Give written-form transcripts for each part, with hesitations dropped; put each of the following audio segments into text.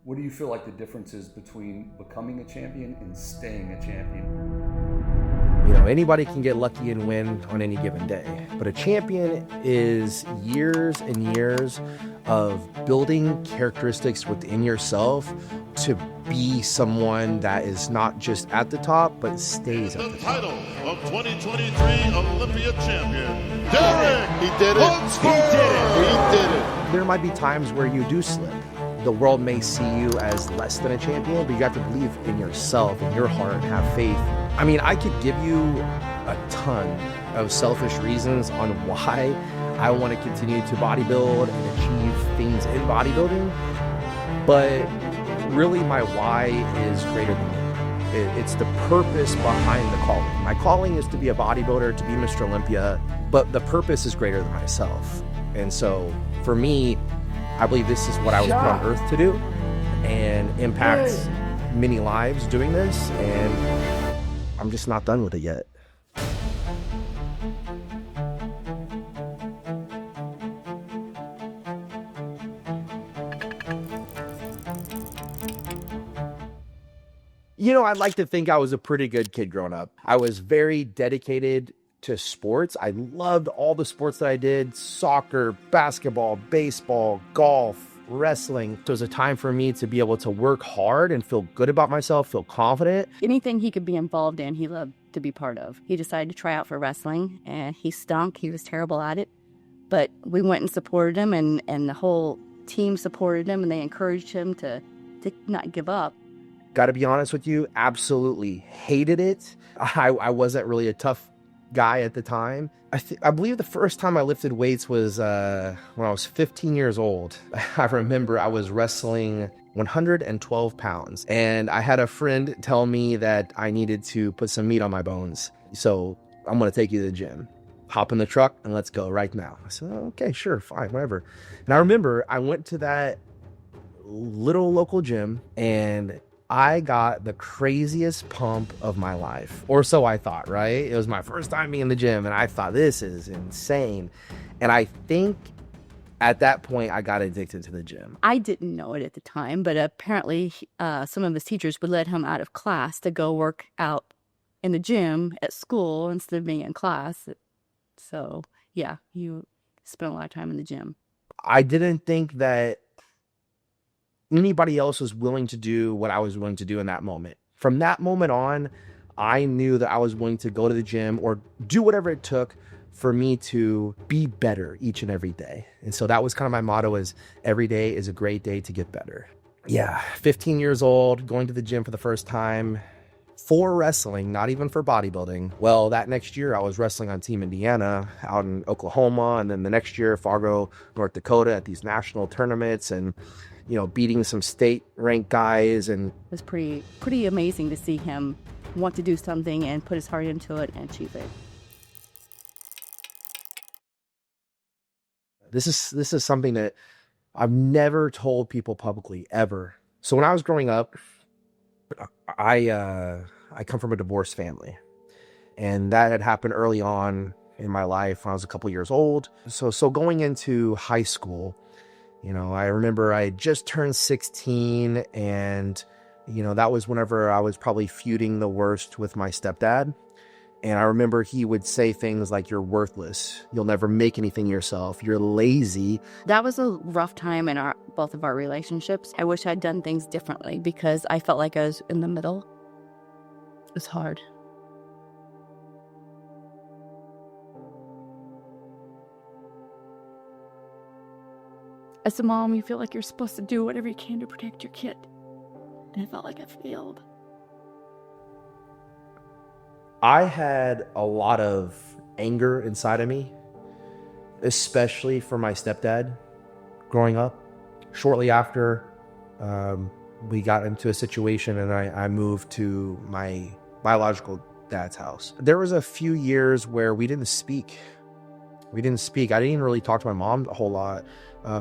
What do you feel like the difference is between becoming a champion and staying a champion? You know, anybody can get lucky and win on any given day, but a champion is years and years of building characteristics within yourself to be someone that is not just at the top, but stays at the top. The title of 2023 Olympia champion, Derek He did it. Lunsford. He did it. There might be times where you do slip. The world may see you as less than a champion, but you have to believe in yourself, in your heart, and have faith. I mean, I could give you a ton of selfish reasons on why I want to continue to bodybuild and achieve things in bodybuilding, but really my why is greater than me. It's the purpose behind the calling. My calling is to be a bodybuilder, to be Mr. Olympia, but the purpose is greater than myself. And so for me, I believe this is what I was put on earth to do and impact many lives doing this, and I'm just not done with it yet. You know, I'd like to think I was a pretty good kid growing up. I was very dedicated to sports. I loved all the sports that I did: soccer, basketball, baseball, golf, wrestling. So it was a time for me to be able to work hard and feel good about myself, feel confident. Anything he could be involved in, he loved to be part of. He decided to try out for wrestling, and he stunk. He was terrible at it. But we went and supported him, and the whole team supported him, and they encouraged him to not give up. Got to be honest with you, absolutely hated it. I wasn't really a tough guy at the time. I believe the first time I lifted weights was when I was 15 years old. I remember I was wrestling 112 pounds, and I had a friend tell me that I needed to put some meat on my bones. So I'm going to take you to the gym. Hop in the truck and let's go right now. I said, okay, sure, fine, whatever. And I remember I went to that little local gym, and I got the craziest pump of my life, or so I thought, right? It was my first time being in the gym, and I thought, this is insane. And I think at that point, I got addicted to the gym. I didn't know it at the time, but apparently some of his teachers would let him out of class to go work out in the gym at school instead of being in class. So, yeah, you spent a lot of time in the gym. I didn't think that anybody else was willing to do what I was willing to do in that moment. From that moment on, I knew that I was willing to go to the gym or do whatever it took for me to be better each and every day. And so that was kind of my motto, is every day is a great day to get better. Yeah, 15 years old, going to the gym for the first time for wrestling, not even for bodybuilding. Well, that next year I was wrestling on Team Indiana out in Oklahoma, and then the next year Fargo, North Dakota at these national tournaments, and you know, beating some state-ranked guys. And it was pretty amazing to see him want to do something and put his heart into it and achieve it. This is something that I've never told people publicly, ever. So when I was growing up, I come from a divorced family, and that had happened early on in my life when I was a couple years old. So going into high school, you know, I remember I had just turned 16, and, you know, that was whenever I was probably feuding the worst with my stepdad. And I remember he would say things like, you're worthless. You'll never make anything yourself. You're lazy. That was a rough time in both of our relationships. I wish I'd done things differently because I felt like I was in the middle. It was hard. As a mom, you feel like you're supposed to do whatever you can to protect your kid. And I felt like I failed. I had a lot of anger inside of me, especially for my stepdad growing up. Shortly after, we got into a situation, and I moved to my biological dad's house. There was a few years where we didn't speak. I didn't even really talk to my mom a whole lot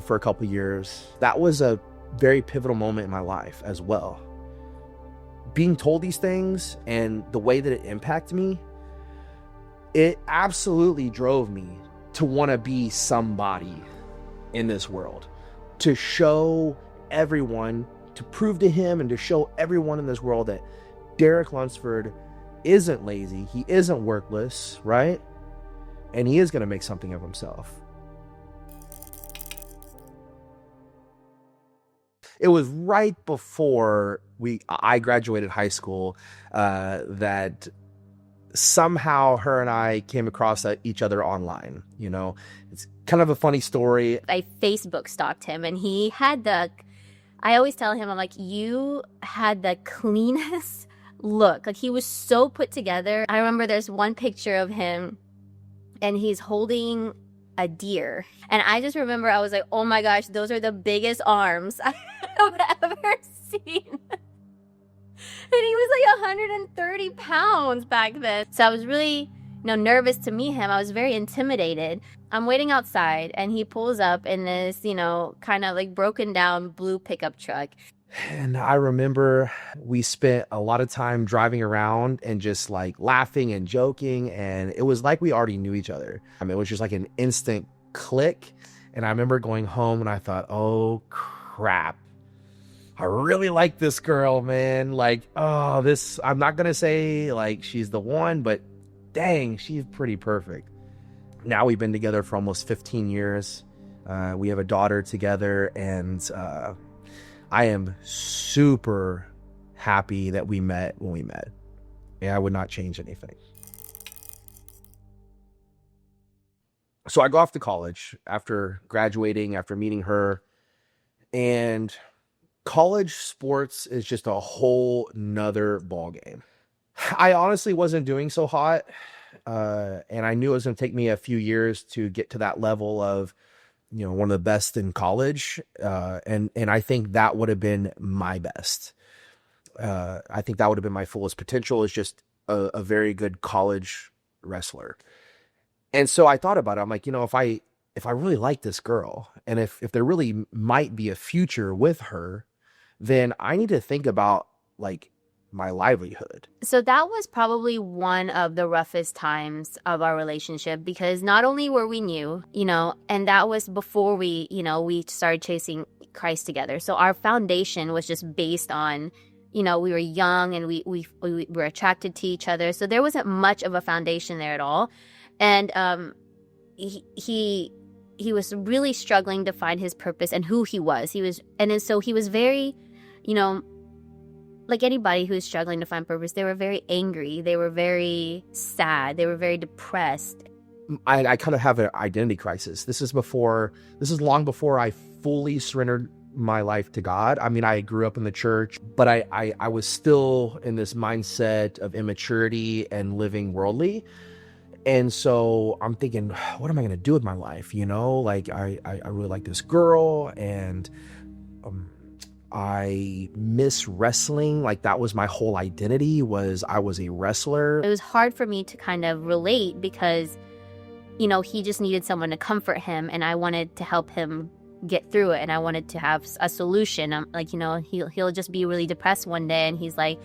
for a couple years. That was a very pivotal moment in my life as well. Being told these things and the way that it impacted me, it absolutely drove me to want to be somebody in this world, to show everyone to prove to him and to show everyone in this world that Derek Lunsford isn't lazy, he isn't worthless, right? And he is going to make something of himself. It was right before I graduated high school that somehow her and I came across each other online. You know, it's kind of a funny story. I Facebook stalked him, and he had I always tell him, I'm like, you had the cleanest look. Like, he was so put together. I remember there's one picture of him and he's holding a deer. And I just remember I was like, oh my gosh, those are the biggest arms I've ever seen. And he was like 130 pounds back then. So I was really, nervous to meet him. I was very intimidated. I'm waiting outside and he pulls up in this, kind of like broken down blue pickup truck. And I remember we spent a lot of time driving around and just like laughing and joking. And it was like we already knew each other. I mean, it was just like an instant click. And I remember going home and I thought, oh crap, I really like this girl, man. Like, oh, I'm not going to say like she's the one, but dang, she's pretty perfect. Now we've been together for almost 15 years. We have a daughter together, and I am super happy that we met when we met. Yeah, I would not change anything. So I go off to college after graduating, after meeting her, and college sports is just a whole nother ballgame. I honestly wasn't doing so hot, and I knew it was going to take me a few years to get to that level of, one of the best in college, and I think that would have been my best. I think that would have been my fullest potential, is just a very good college wrestler. And so I thought about it. I'm like, if I really like this girl, and if there really might be a future with her, then I need to think about like my livelihood. So that was probably one of the roughest times of our relationship, because not only were we new, and that was before we started chasing Christ together. So our foundation was just based on, we were young and we were attracted to each other. So there wasn't much of a foundation there at all. And he was really struggling to find his purpose and who he was. So he was very, like anybody who's struggling to find purpose, they were very angry. They were very sad. They were very depressed. I kind of have an identity crisis. This is long before I fully surrendered my life to God. I mean, I grew up in the church, but I was still in this mindset of immaturity and living worldly. And so I'm thinking, what am I going to do with my life? Like I really like this girl, and I miss wrestling. Like, that was my whole identity, I was a wrestler. It was hard for me to kind of relate because, he just needed someone to comfort him, and I wanted to help him get through it, and I wanted to have a solution. I'm like, he'll just be really depressed one day, and he's like,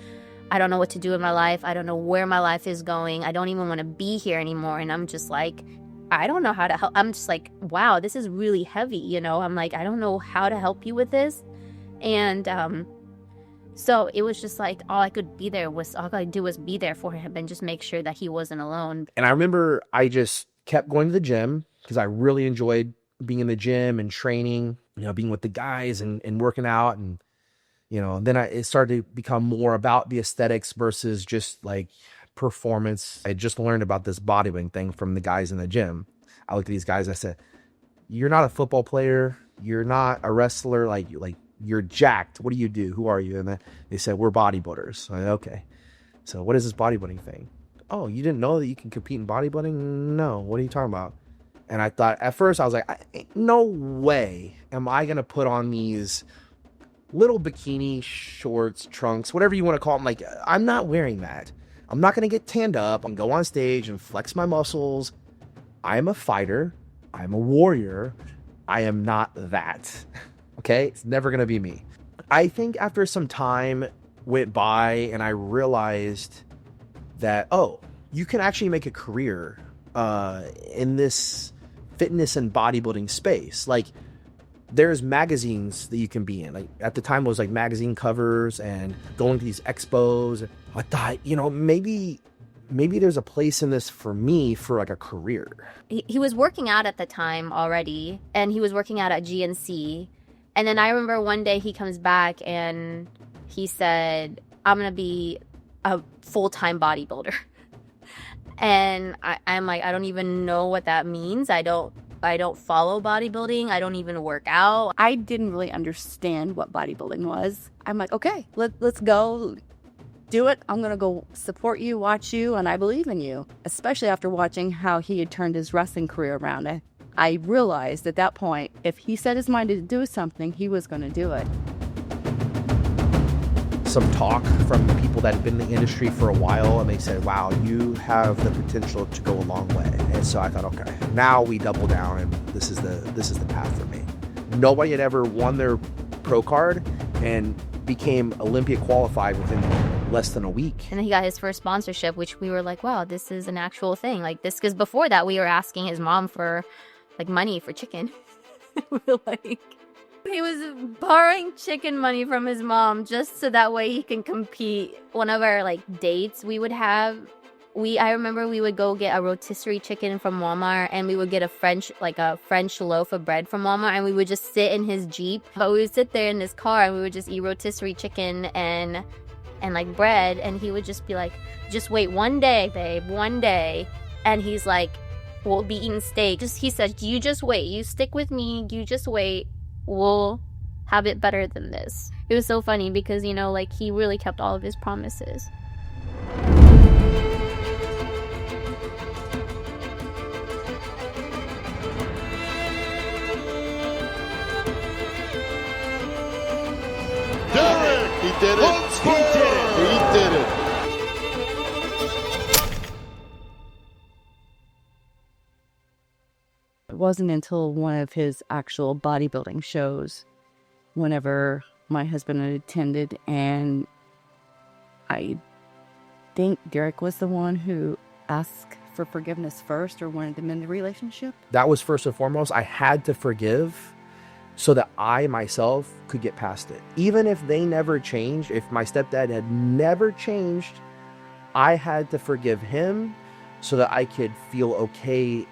I don't know what to do with my life. I don't know where my life is going. I don't even want to be here anymore. And I'm just like, I don't know how to help. I'm just like, wow, this is really heavy. I'm like, I don't know how to help you with this. And so it was just like all I could do was be there for him and just make sure that he wasn't alone. And I remember I just kept going to the gym because I really enjoyed being in the gym and training, being with the guys and working out. And, then it started to become more about the aesthetics versus just like performance. I just learned about this bodybuilding thing from the guys in the gym. I looked at these guys, I said, you're not a football player. You're not a wrestler. Like you're jacked. What do you do? Who are you? And they said, we're bodybuilders. So I said, okay. So what is this bodybuilding thing? Oh, you didn't know that you can compete in bodybuilding? No. What are you talking about? And I thought, at first I was like, no way am I going to put on these little bikini shorts, trunks, whatever you want to call them. Like, I'm not wearing that. I'm not going to get tanned up and go on stage and flex my muscles. I am a fighter. I'm a warrior. I am not that. Okay? It's never going to be me. I think after some time went by and I realized that, you can actually make a career in this fitness and bodybuilding space. Like, there's magazines that you can be in. Like at the time it was like magazine covers and going to these expos. I thought, maybe there's a place in this for me for like a career. He was working out at the time already, and he was working out at GNC. And then I remember one day he comes back and he said, I'm going to be a full-time bodybuilder. And I'm like, I don't even know what that means. I don't follow bodybuilding. I don't even work out. I didn't really understand what bodybuilding was. I'm like, okay, let's go do it. I'm going to go support you, watch you, and I believe in you. Especially after watching how he had turned his wrestling career around. I realized at that point, if he set his mind to do something, he was going to do it. Some talk from people that had been in the industry for a while, and they said, wow, you have the potential to go a long way. And so I thought, okay, now we double down, and this is the path for me. Nobody had ever won their pro card and became Olympia qualified within less than a week. And then he got his first sponsorship, which we were like, wow, this is an actual thing. Like this, because before that we were asking his mom for like money for chicken. We were like, he was borrowing chicken money from his mom just so that way he can compete. One of our like dates we would have, I remember we would go get a rotisserie chicken from Walmart, and we would get a French loaf of bread from Walmart, and we would just sit in his Jeep. But we would sit there in his car and we would just eat rotisserie chicken and like bread, and he would just be like, just wait one day, babe, one day. And he's like, we'll be eating steak. He said, you just wait, you stick with me, you just wait. We'll have it better than this. It was so funny because, like he really kept all of his promises. Derek He did it. Lunsford. He did it. It wasn't until one of his actual bodybuilding shows, whenever my husband had attended, and I think Derek was the one who asked for forgiveness first or wanted to mend the relationship. That was first and foremost. I had to forgive so that I myself could get past it. Even if they never changed, if my stepdad had never changed, I had to forgive him so that I could feel okay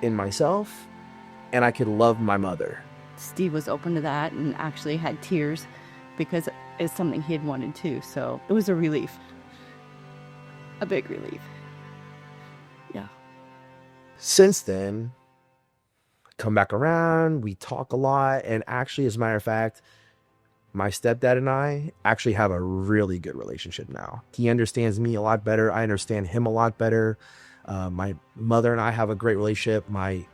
in myself and I could love my mother. Steve was open to that and actually had tears because it's something he had wanted too. So it was a relief. A big relief. Yeah. Since then, come back around, we talk a lot, and actually, as a matter of fact, my stepdad and I actually have a really good relationship now. He understands me a lot better. I understand him a lot better. My mother and I have a great relationship. My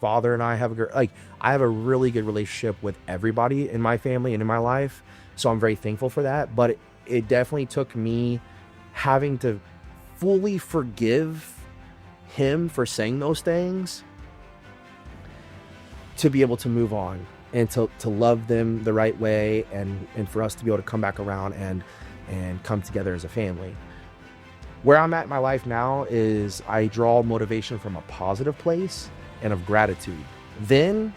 father and I have I have a really good relationship with everybody in my family and in my life. So I'm very thankful for that. But it definitely took me having to fully forgive him for saying those things to be able to move on and to love them the right way, and for us to be able to come back around and come together as a family. Where I'm at in my life now is I draw motivation from a positive place and of gratitude. Then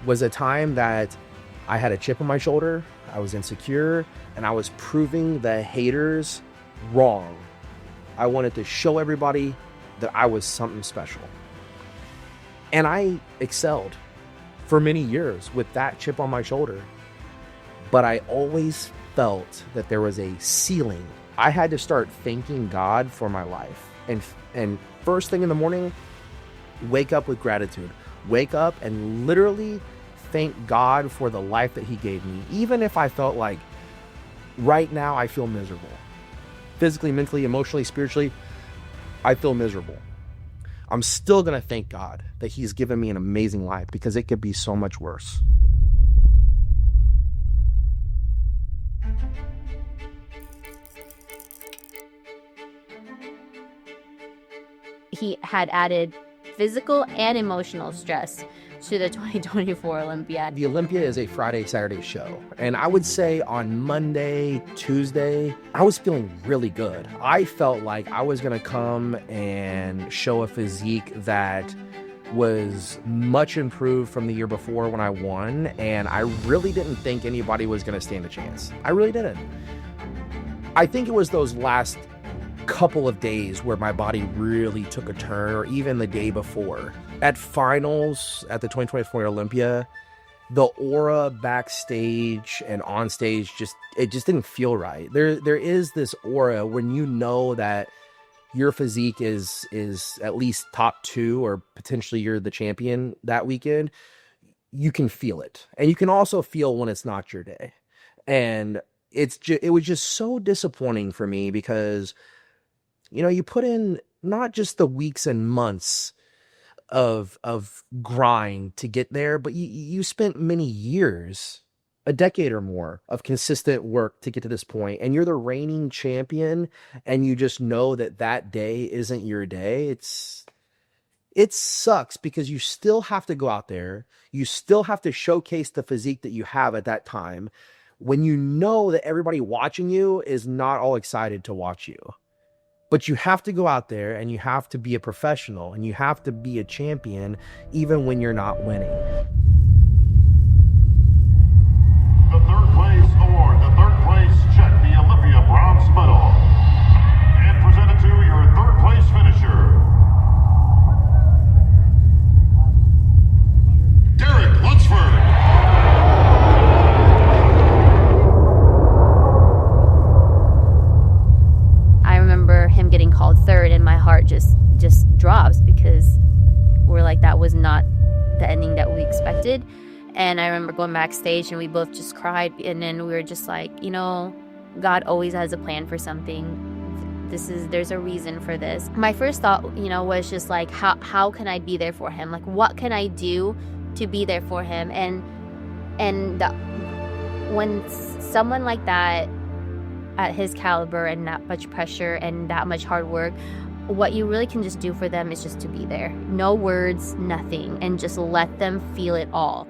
was a time that I had a chip on my shoulder, I was insecure, and I was proving the haters wrong. I wanted to show everybody that I was something special. And I excelled for many years with that chip on my shoulder. But I always felt that there was a ceiling. I had to start thanking God for my life. And first thing in the morning, wake up with gratitude. Wake up and literally thank God for the life that he gave me. Even if I felt like right now I feel miserable. Physically, mentally, emotionally, spiritually, I feel miserable. I'm still going to thank God that he's given me an amazing life, because it could be so much worse. He had added physical and emotional stress to the 2024 Olympia. The Olympia is a Friday, Saturday show. And I would say on Monday, Tuesday, I was feeling really good. I felt like I was going to come and show a physique that was much improved from the year before when I won, and I really didn't think anybody was going to stand a chance. I really didn't. I think it was those last couple of days where my body really took a turn, or even the day before. At finals at the 2024 Olympia, the aura backstage and on stage just didn't feel right. There is this aura when you know that your physique is at least top 2, or potentially you're the champion that weekend. You can feel it, and you can also feel when it's not your day. And it was just so disappointing for me because, you know, you put in not just the weeks and months of grind to get there, but you spent many years, a decade or more, of consistent work to get to this point, and you're the reigning champion, and you just know that day isn't your day. It sucks because you still have to go out there, you still have to showcase the physique that you have at that time, when you know that everybody watching you is not all excited to watch you. But you have to go out there, and you have to be a professional, and you have to be a champion even when you're not winning. The third place award, the third place check, the Olympia bronze medal. And presented to your third place finisher, Derek Lunsford. I remember him getting called third, and my heart just drops, because we're like, that was not the ending that we expected. And I remember going backstage, and we both just cried, and then we were just like, you know, God always has a plan for something. There's a reason for this. My first thought, you know, was just like, how can I be there for him? Like, what can I do to be there for him? When someone like that, at his caliber, and that much pressure and that much hard work, what you really can just do for them is just to be there. No words, nothing, and just let them feel it all.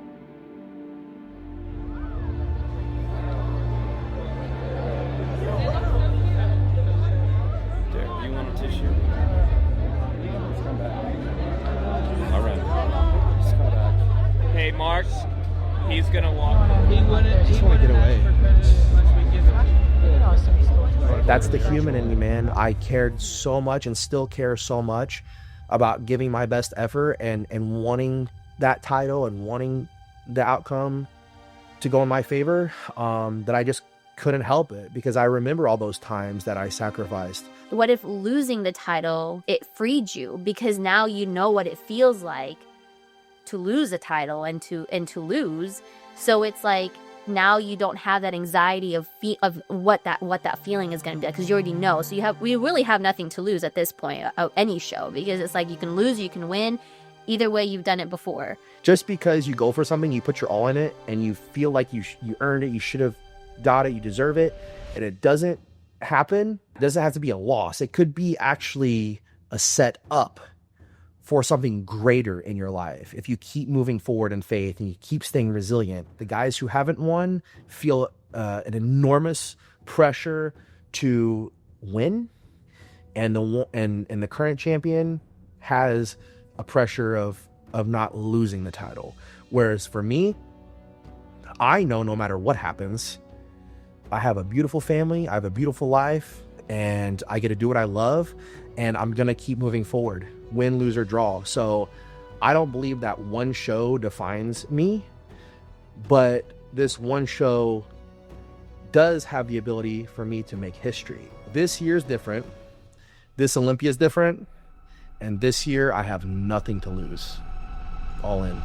Derek, do you want a tissue? Come back. All right. Just come back. Hey, Mark, he's gonna walk. Just want to get away. That's the human in me, man. I cared so much, and still care so much, about giving my best effort and wanting that title and wanting the outcome to go in my favor, that I just couldn't help it, because I remember all those times that I sacrificed. What if losing the title, it freed you? Because now you know what it feels like to lose a title and to lose. So it's like, now you don't have that anxiety of what that feeling is going to be, because you already know. So we really have nothing to lose at this point of any show, because it's like, you can lose, you can win. Either way, you've done it before. Just because you go for something, you put your all in it, and you feel like you earned it, you should have got it, you deserve it, and it doesn't happen, it doesn't have to be a loss. It could be actually a set up for something greater in your life. If you keep moving forward in faith and you keep staying resilient. The guys who haven't won feel an enormous pressure to win, and the current champion has a pressure of not losing the title. Whereas for me, I know no matter what happens, I have a beautiful family, I have a beautiful life, and I get to do what I love, and I'm gonna keep moving forward, win, lose, or draw. So I don't believe that one show defines me, but this one show does have the ability for me to make history. This year's different, this Olympia is different, and this year I have nothing to lose. All in.